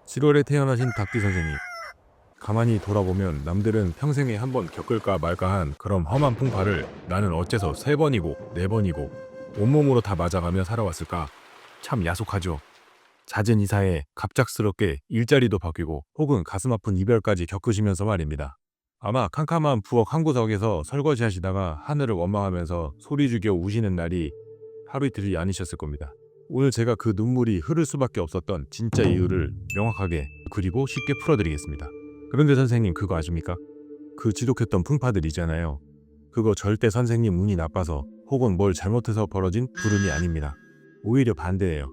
7월에 태어나신 닭띠 선생님. 가만히 돌아보면 남들은 평생에 한 번 겪을까 말까한 그런 험한 풍파를 나는 어째서 3번이고 4번이고 온몸으로 다 맞아가며 살아왔을까? 참 야속하죠. 잦은 이사에 갑작스럽게 일자리도 바뀌고 혹은 가슴 아픈 이별까지 겪으시면서 말입니다. 아마 캄캄한 부엌 한 구석에서 설거지 하시다가 하늘을 원망하면서 소리 죽여 우시는 날이 하루 이틀이 아니셨을 겁니다. 오늘 제가 그 눈물이 흐를 수밖에 없었던 진짜 이유를 명확하게 그리고 쉽게 풀어드리겠습니다. 그런데 선생님 그거 아십니까? 그 지독했던 풍파들 있잖아요. 그거 절대 선생님 운이 나빠서 혹은 뭘 잘못해서 벌어진 불운이 아닙니다. 오히려 반대예요.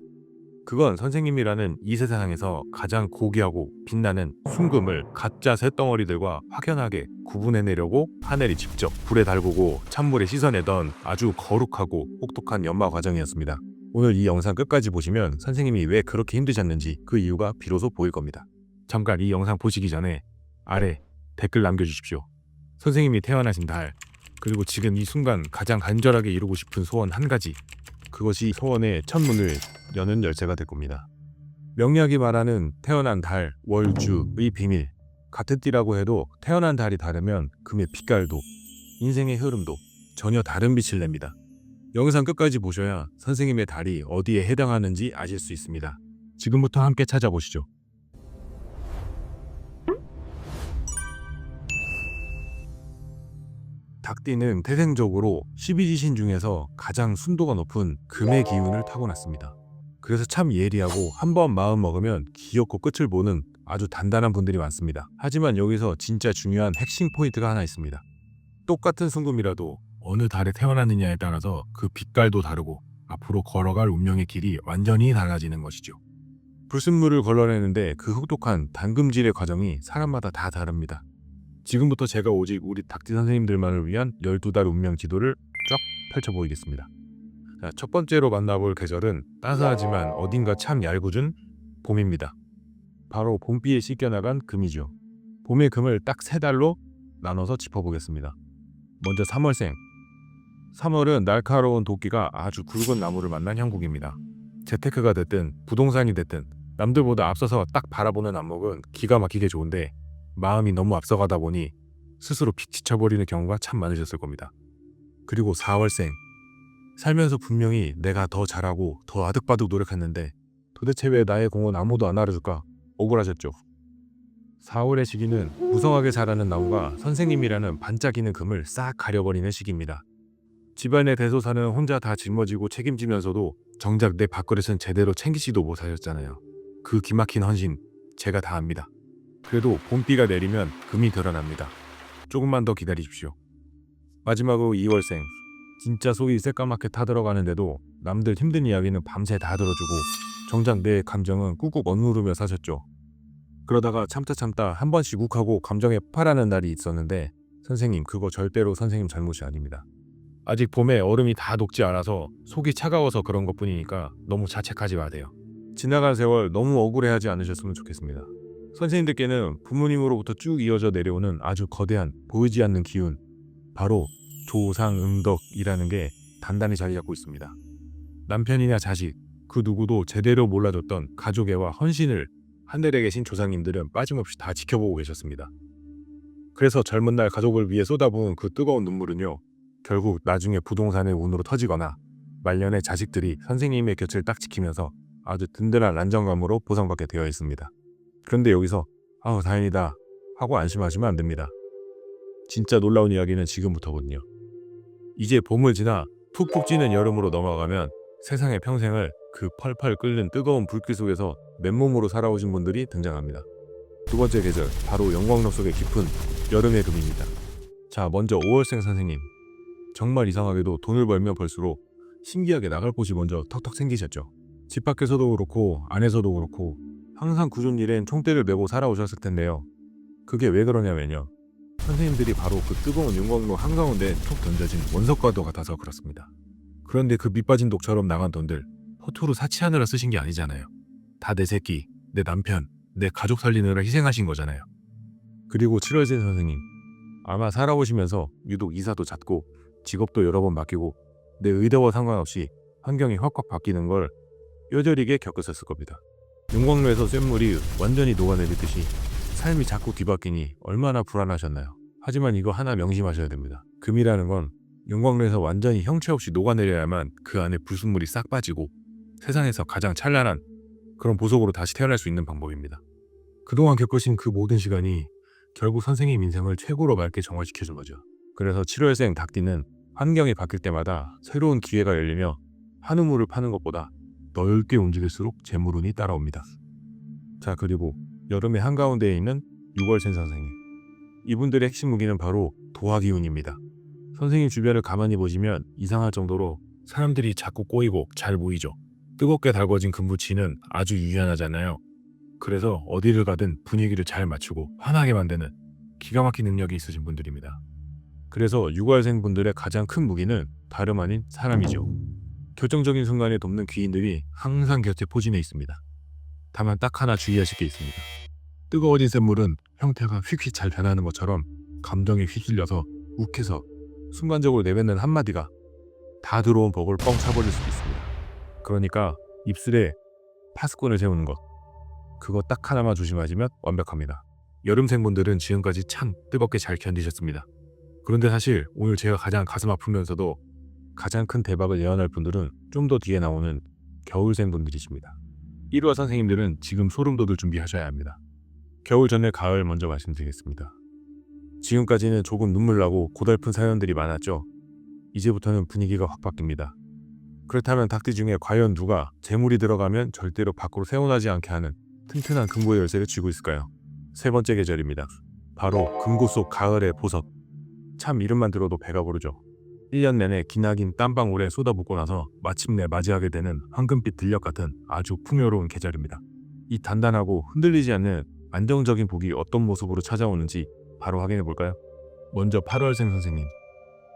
그건 선생님이라는 이 세상에서 가장 고귀하고 빛나는 순금을 가짜 쇳덩어리들과 확연하게 구분해내려고 하늘이 직접 불에 달구고 찬물에 씻어내던 아주 거룩하고 혹독한 연마 과정이었습니다. 오늘 이 영상 끝까지 보시면 선생님이 왜 그렇게 힘드셨는지 그 이유가 비로소 보일 겁니다. 잠깐 이 영상 보시기 전에 아래 댓글 남겨주십시오. 선생님이 태어나신 달, 그리고 지금 이 순간 가장 간절하게 이루고 싶은 소원 한 가지, 그것이 소원의 첫 문을 여는 열쇠가 될 겁니다. 명리학이 말하는 태어난 달, 월, 주의 비밀. 같은 띠라고 해도 태어난 달이 다르면 금의 빛깔도 인생의 흐름도 전혀 다른 빛을 냅니다. 영상 끝까지 보셔야 선생님의 달이 어디에 해당하는지 아실 수 있습니다. 지금부터 함께 찾아보시죠. 닭띠는 태생적으로 12지신 중에서 가장 순도가 높은 금의 기운을 타고났습니다. 그래서 참 예리하고 한번 마음 먹으면 기어코 끝을 보는 아주 단단한 분들이 많습니다. 하지만 여기서 진짜 중요한 핵심 포인트가 하나 있습니다. 똑같은 순금이라도 어느 달에 태어났느냐에 따라서 그 빛깔도 다르고 앞으로 걸어갈 운명의 길이 완전히 달라지는 것이죠. 불순물을 걸러내는데 그 혹독한 담금질의 과정이 사람마다 다 다릅니다. 지금부터 제가 오직 우리 닭띠 선생님들만을 위한 12달 운명 지도를 쫙 펼쳐 보이겠습니다. 자, 첫 번째로 만나볼 계절은 따스하지만 어딘가 참 얄궂은 봄입니다. 바로 봄비에 씻겨나간 금이죠. 봄의 금을 딱 3달로 나눠서 짚어보겠습니다. 먼저 3월생. 3월은 날카로운 도끼가 아주 굵은 나무를 만난 형국입니다. 재테크가 됐든 부동산이 됐든 남들보다 앞서서 딱 바라보는 안목은 기가 막히게 좋은데 마음이 너무 앞서가다 보니 스스로 픽 지쳐버리는 경우가 참 많으셨을 겁니다. 그리고 4월생. 살면서 분명히 내가 더 잘하고 더 아득바득 노력했는데 도대체 왜 나의 공은 아무도 안 알아줄까? 억울하셨죠. 4월의 시기는 무성하게 자라는 나무가 선생님이라는 반짝이는 금을 싹 가려버리는 시기입니다. 집안의 대소사는 혼자 다 짊어지고 책임지면서도 정작 내 밥그릇은 제대로 챙기지도 못하셨잖아요. 그 기막힌 헌신 제가 다 압니다. 그래도 봄비가 내리면 금이 드러납니다. 조금만 더 기다리십시오. 마지막으로 2월생. 진짜 소위 새까맣게 타들어가는데도 남들 힘든 이야기는 밤새 다 들어주고 정작 내 감정은 꾹꾹 억누르며 사셨죠. 그러다가 참다 한 번씩 욱하고 감정에 폭발하는 날이 있었는데 선생님 그거 절대로 선생님 잘못이 아닙니다. 아직 봄에 얼음이 다 녹지 않아서 속이 차가워서 그런 것뿐이니까 너무 자책하지 마세요. 지나간 세월 너무 억울해하지 않으셨으면 좋겠습니다. 선생님들께는 부모님으로부터 쭉 이어져 내려오는 아주 거대한 보이지 않는 기운, 바로 조상응덕이라는 게 단단히 자리 잡고 있습니다. 남편이나 자식, 그 누구도 제대로 몰라줬던 가족애와 헌신을 하늘에 계신 조상님들은 빠짐없이 다 지켜보고 계셨습니다. 그래서 젊은 날 가족을 위해 쏟아부은 그 뜨거운 눈물은요, 결국 나중에 부동산의 운으로 터지거나 말년에 자식들이 선생님의 곁을 딱 지키면서 아주 든든한 안정감으로 보상받게 되어 있습니다. 그런데 여기서 아우 다행이다 하고 안심하시면 안 됩니다. 진짜 놀라운 이야기는 지금부터거든요. 이제 봄을 지나 푹푹 찌는 여름으로 넘어가면 세상의 평생을 그 펄펄 끓는 뜨거운 불길 속에서 맨몸으로 살아오신 분들이 등장합니다. 두 번째 계절, 바로 영광로 속의 깊은 여름의 금입니다. 자, 먼저 5월생 선생님. 정말 이상하게도 돈을 벌면 벌수록 신기하게 나갈 곳이 먼저 턱턱 생기셨죠. 집 밖에서도 그렇고 안에서도 그렇고 항상 굳은 일엔 총대를 메고 살아오셨을 텐데요. 그게 왜 그러냐면요, 선생님들이 바로 그 뜨거운 영광로 한가운데 툭 던져진 원석과도 같아서 그렇습니다. 그런데 그 밑빠진 독처럼 나간 돈들 허투루 사치하느라 쓰신 게 아니잖아요. 다 내 새끼, 내 남편, 내 가족 살리느라 희생하신 거잖아요. 그리고 7월생 선생님. 아마 살아오시면서 유독 이사도 잦고 직업도 여러 번 바뀌고 내 의도와 상관없이 환경이 확확 바뀌는 걸 뼈저리게 겪으셨을 겁니다. 용광로에서 쇳물이 완전히 녹아내리듯이 삶이 자꾸 뒤바뀌니 얼마나 불안하셨나요? 하지만 이거 하나 명심하셔야 됩니다. 금이라는 건 용광로에서 완전히 형체 없이 녹아내려야만 그 안에 불순물이 싹 빠지고 세상에서 가장 찬란한 그런 보석으로 다시 태어날 수 있는 방법입니다. 그동안 겪으신 그 모든 시간이 결국 선생님 인생을 최고로 맑게 정화시켜준 거죠. 그래서 7월생 닭띠는 환경이 바뀔 때마다 새로운 기회가 열리며 한우물을 파는 것보다 넓게 움직일수록 재물운이 따라옵니다. 자, 그리고 여름의 한가운데에 있는 6월생 선생님. 이분들의 핵심 무기는 바로 도화기운입니다. 선생님 주변을 가만히 보시면 이상할 정도로 사람들이 자꾸 꼬이고 잘 보이죠. 뜨겁게 달궈진 금붙이는 아주 유연하잖아요. 그래서 어디를 가든 분위기를 잘 맞추고 환하게 만드는 기가 막힌 능력이 있으신 분들입니다. 그래서 6월생 분들의 가장 큰 무기는 다름 아닌 사람이죠. 결정적인 순간에 돕는 귀인들이 항상 곁에 포진해 있습니다. 다만 딱 하나 주의하실 게 있습니다. 뜨거워진 샘물은 형태가 휙휙 잘 변하는 것처럼 감정에 휩쓸려서 욱해서 순간적으로 내뱉는 한마디가 다 들어온 벽을 뻥 차버릴 수도 있습니다. 그러니까 입술에 파스콘을 세우는 것, 그거 딱 하나만 조심하시면 완벽합니다. 여름생분들은 지금까지 참 뜨겁게 잘 견디셨습니다. 그런데 사실 오늘 제가 가장 가슴 아프면서도 가장 큰 대박을 예언할 분들은 좀 더 뒤에 나오는 겨울생 분들이십니다. 1화 선생님들은 지금 소름 돋을 준비하셔야 합니다. 겨울 전에 가을 먼저 말씀드리겠습니다. 지금까지는 조금 눈물 나고 고달픈 사연들이 많았죠. 이제부터는 분위기가 확 바뀝니다. 그렇다면 닭띠 중에 과연 누가 재물이 들어가면 절대로 밖으로 새어나지 않게 하는 튼튼한 금고의 열쇠를 쥐고 있을까요? 세 번째 계절입니다. 바로 금고 속 가을의 보석. 참 이름만 들어도 배가 부르죠. 1년 내내 기나긴 땀방울에 쏟아붓고 나서 마침내 맞이하게 되는 황금빛 들녘 같은 아주 풍요로운 계절입니다. 이 단단하고 흔들리지 않는 안정적인 복이 어떤 모습으로 찾아오는지 바로 확인해 볼까요? 먼저 8월생 선생님.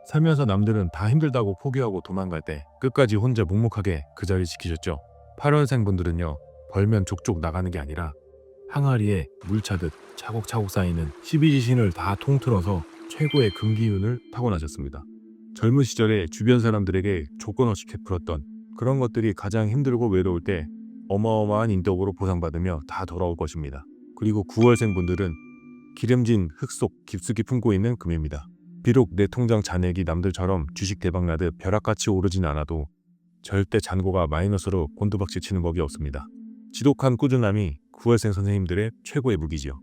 살면서 남들은 다 힘들다고 포기하고 도망갈 때 끝까지 혼자 묵묵하게 그 자리 지키셨죠. 8월생 분들은요, 벌면 족족 나가는 게 아니라 항아리에 물 차듯 차곡차곡 쌓이는 12지신을 다 통틀어서 최고의 금기운을 타고나셨습니다. 젊은 시절에 주변 사람들에게 조건 없이 베풀었던 그런 것들이 가장 힘들고 외로울 때 어마어마한 인덕으로 보상받으며 다 돌아올 것입니다. 그리고 9월생 분들은 기름진 흙 속 깊숙이 품고 있는 금입니다. 비록 내 통장 잔액이 남들처럼 주식 대박나듯 벼락같이 오르진 않아도 절대 잔고가 마이너스로 곤두박질 치는 법이 없습니다. 지독한 꾸준함이 9월생 선생님들의 최고의 무기지요.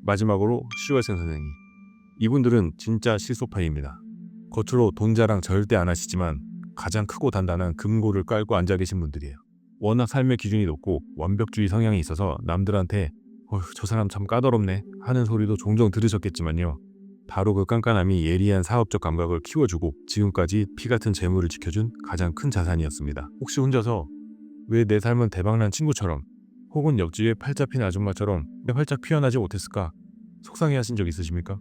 마지막으로 10월생 선생님. 이분들은 진짜 실소파입니다. 겉으로 돈 자랑 절대 안 하시지만 가장 크고 단단한 금고를 깔고 앉아 계신 분들이에요. 워낙 삶의 기준이 높고 완벽주의 성향이 있어서 남들한테 저 사람 참 까다롭네 하는 소리도 종종 들으셨겠지만요. 바로 그 깐깐함이 예리한 사업적 감각을 키워주고 지금까지 피같은 재물을 지켜준 가장 큰 자산이었습니다. 혹시 혼자서 왜 내 삶은 대박난 친구처럼 혹은 옆집에 팔 잡힌 아줌마처럼 왜 활짝 피어나지 못했을까 속상해하신 적 있으십니까?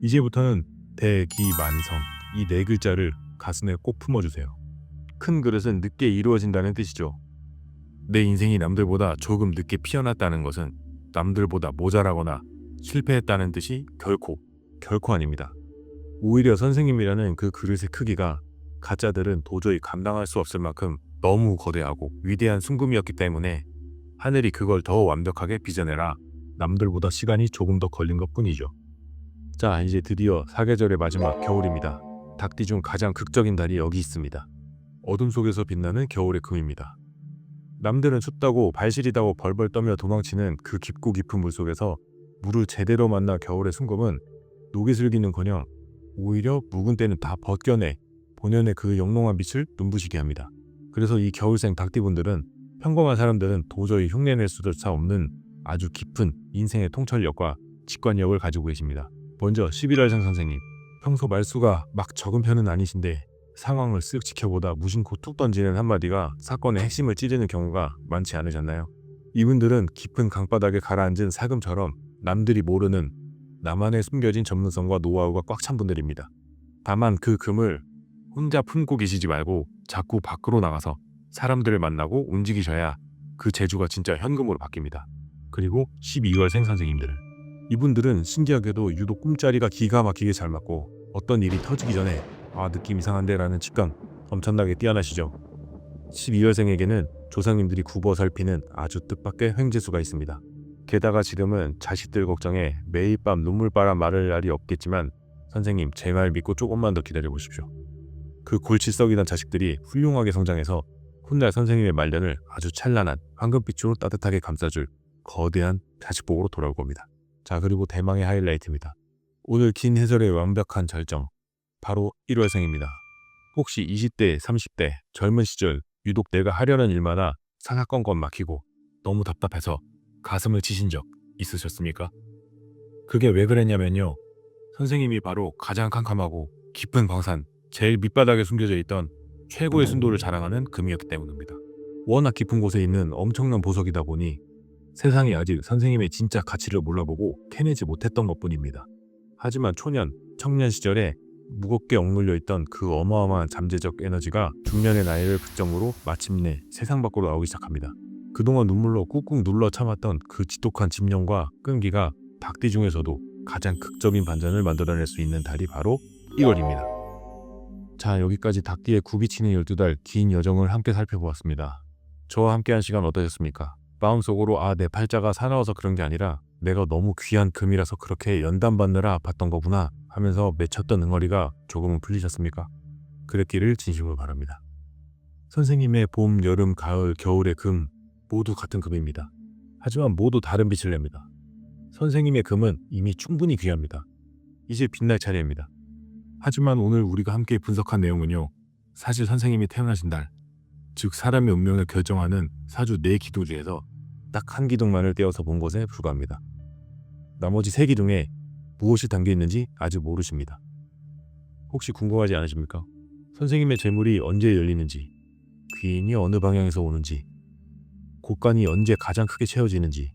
이제부터는 대기만성 이 네 글자를 가슴에 꼭 품어주세요. 큰 그릇은 늦게 이루어진다는 뜻이죠. 내 인생이 남들보다 조금 늦게 피어났다는 것은 남들보다 모자라거나 실패했다는 뜻이 결코 아닙니다. 오히려 선생님이라는 그 그릇의 크기가 가짜들은 도저히 감당할 수 없을 만큼 너무 거대하고 위대한 순금이었기 때문에 하늘이 그걸 더 완벽하게 빚어내라 남들보다 시간이 조금 더 걸린 것뿐이죠. 자, 이제 드디어 사계절의 마지막 겨울입니다. 닭띠 중 가장 극적인 달이 여기 있습니다. 어둠 속에서 빛나는 겨울의 금입니다. 남들은 춥다고 발시리다고 벌벌 떠며 도망치는 그 깊고 깊은 물속에서 물을 제대로 만나 겨울의 순금은 녹이 슬기는커녕 오히려 묵은 때는 다 벗겨내 본연의 그 영롱한 빛을 눈부시게 합니다. 그래서 이 겨울생 닭띠분들은 평범한 사람들은 도저히 흉내낼 수조차 없는 아주 깊은 인생의 통찰력과 직관력을 가지고 계십니다. 먼저 11월생 선생님. 평소 말수가 막 적은 편은 아니신데 상황을 쓱 지켜보다 무심코 툭 던지는 한마디가 사건의 핵심을 찌르는 경우가 많지 않으셨나요? 이분들은 깊은 강바닥에 가라앉은 살금처럼 남들이 모르는 나만의 숨겨진 전문성과 노하우가 꽉 찬 분들입니다. 다만 그 금을 혼자 품고 계시지 말고 자꾸 밖으로 나가서 사람들을 만나고 움직이셔야 그 재주가 진짜 현금으로 바뀝니다. 그리고 12월생 선생님들. 이분들은 신기하게도 유독 꿈자리가 기가 막히게 잘 맞고 어떤 일이 터지기 전에 느낌 이상한데 라는 직감 엄청나게 뛰어나시죠. 12월생에게는 조상님들이 굽어 살피는 아주 뜻밖의 횡재수가 있습니다. 게다가 지금은 자식들 걱정에 매일 밤 눈물바람 마를 날이 없겠지만 선생님 제 말 믿고 조금만 더 기다려 보십시오. 그 골치 썩이던 자식들이 훌륭하게 성장해서 훗날 선생님의 말년을 아주 찬란한 황금빛으로 따뜻하게 감싸줄 거대한 자식복으로 돌아올 겁니다. 자, 그리고 대망의 하이라이트입니다. 오늘 긴 해설의 완벽한 절정, 바로 1월생입니다. 혹시 20대, 30대 젊은 시절 유독 내가 하려는 일마다 사사건건 막히고 너무 답답해서 가슴을 치신 적 있으셨습니까? 그게 왜 그랬냐면요. 선생님이 바로 가장 캄캄하고 깊은 광산, 제일 밑바닥에 숨겨져 있던 최고의 순도를 자랑하는 금이었기 때문입니다. 워낙 깊은 곳에 있는 엄청난 보석이다 보니 세상이 아직 선생님의 진짜 가치를 몰라보고 캐내지 못했던 것뿐입니다. 하지만 초년, 청년 시절에 무겁게 억눌려 있던 그 어마어마한 잠재적 에너지가 중년의 나이를 극점으로 마침내 세상 밖으로 나오기 시작합니다. 그동안 눈물로 꾹꾹 눌러 참았던 그 지독한 집념과 끈기가 닭띠 중에서도 가장 극적인 반전을 만들어낼 수 있는 달이 바로 1월입니다. 자, 여기까지 닭띠의 굽이치는 12달 긴 여정을 함께 살펴보았습니다. 저와 함께한 시간 어떠셨습니까? 마음속으로 내 팔자가 사나워서 그런 게 아니라 내가 너무 귀한 금이라서 그렇게 연단 받느라 아팠던 거구나 하면서 맺혔던 응어리가 조금은 풀리셨습니까? 그랬기를 진심으로 바랍니다. 선생님의 봄, 여름, 가을, 겨울의 금 모두 같은 금입니다. 하지만 모두 다른 빛을 냅니다. 선생님의 금은 이미 충분히 귀합니다. 이제 빛날 차례입니다. 하지만 오늘 우리가 함께 분석한 내용은요. 사실 선생님이 태어나신 달, 즉 사람의 운명을 결정하는 사주 4기둥 중에서 딱 한 기둥만을 떼어서 본 것에 불과합니다. 나머지 3기둥에 무엇이 담겨있는지 아직 모르십니다. 혹시 궁금하지 않으십니까? 선생님의 재물이 언제 열리는지, 귀인이 어느 방향에서 오는지, 곡간이 언제 가장 크게 채워지는지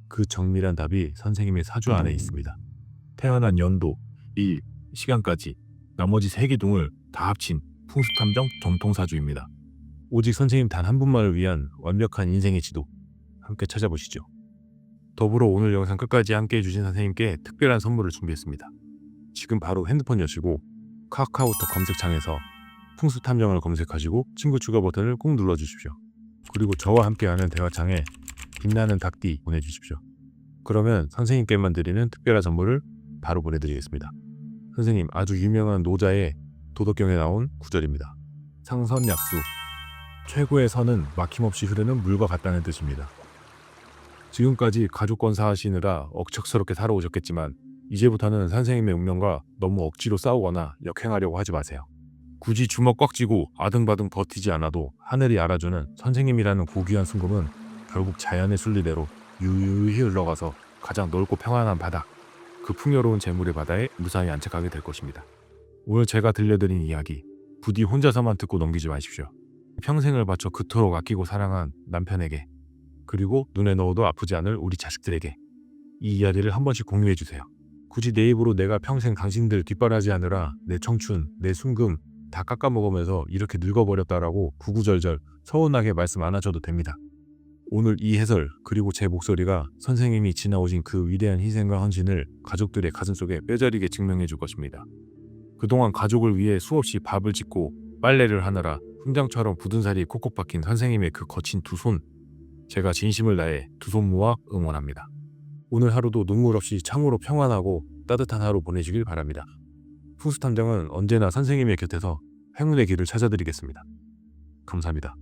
그 정밀한 답이 선생님의 사주 안에 있습니다. 태어난 연도, 일, 시간까지 나머지 3기둥을 다 합친 풍수탐정 정통사주입니다. 오직 선생님 단 한 분만을 위한 완벽한 인생의 지도 함께 찾아보시죠. 더불어 오늘 영상 끝까지 함께 해주신 선생님께 특별한 선물을 준비했습니다. 지금 바로 핸드폰 여시고 카카오톡 검색창에서 풍수탐정을 검색하시고 친구 추가 버튼을 꾹 눌러주십시오. 그리고 저와 함께하는 대화창에 빛나는 닭띠 보내주십시오. 그러면 선생님께만 드리는 특별한 선물을 바로 보내드리겠습니다. 선생님 아주 유명한 노자의 도덕경에 나온 구절입니다. 상선약수, 최고의 선은 막힘없이 흐르는 물과 같다는 뜻입니다. 지금까지 가족권 사하시느라 억척스럽게 살아오셨겠지만 이제부터는 선생님의 운명과 너무 억지로 싸우거나 역행하려고 하지 마세요. 굳이 주먹 꽉 쥐고 아등바등 버티지 않아도 하늘이 알아주는 선생님이라는 고귀한 순금은 결국 자연의 순리대로 유유히 흘러가서 가장 넓고 평안한 바다, 그 풍요로운 재물의 바다에 무사히 안착하게 될 것입니다. 오늘 제가 들려드린 이야기 부디 혼자서만 듣고 넘기지 마십시오. 평생을 바쳐 그토록 아끼고 사랑한 남편에게, 그리고 눈에 넣어도 아프지 않을 우리 자식들에게 이 이야기를 한 번씩 공유해 주세요. 굳이 내 입으로 내가 평생 당신들 뒷바라지하느라 내 청춘, 내 순금 다 깎아먹으면서 이렇게 늙어버렸다라고 구구절절 서운하게 말씀 안 하셔도 됩니다. 오늘 이 해설 그리고 제 목소리가 선생님이 지나오신 그 위대한 희생과 헌신을 가족들의 가슴속에 뼈저리게 증명해 줄 것입니다. 그동안 가족을 위해 수없이 밥을 짓고 빨래를 하느라 훈장처럼 굳은 살이 콕콕 박힌 선생님의 그 거친 두 손, 제가 진심을 다해 두 손 모아 응원합니다. 오늘 하루도 눈물 없이 참으로 평안하고 따뜻한 하루 보내시길 바랍니다. 풍수탐정은 언제나 선생님의 곁에서 행운의 길을 찾아드리겠습니다. 감사합니다.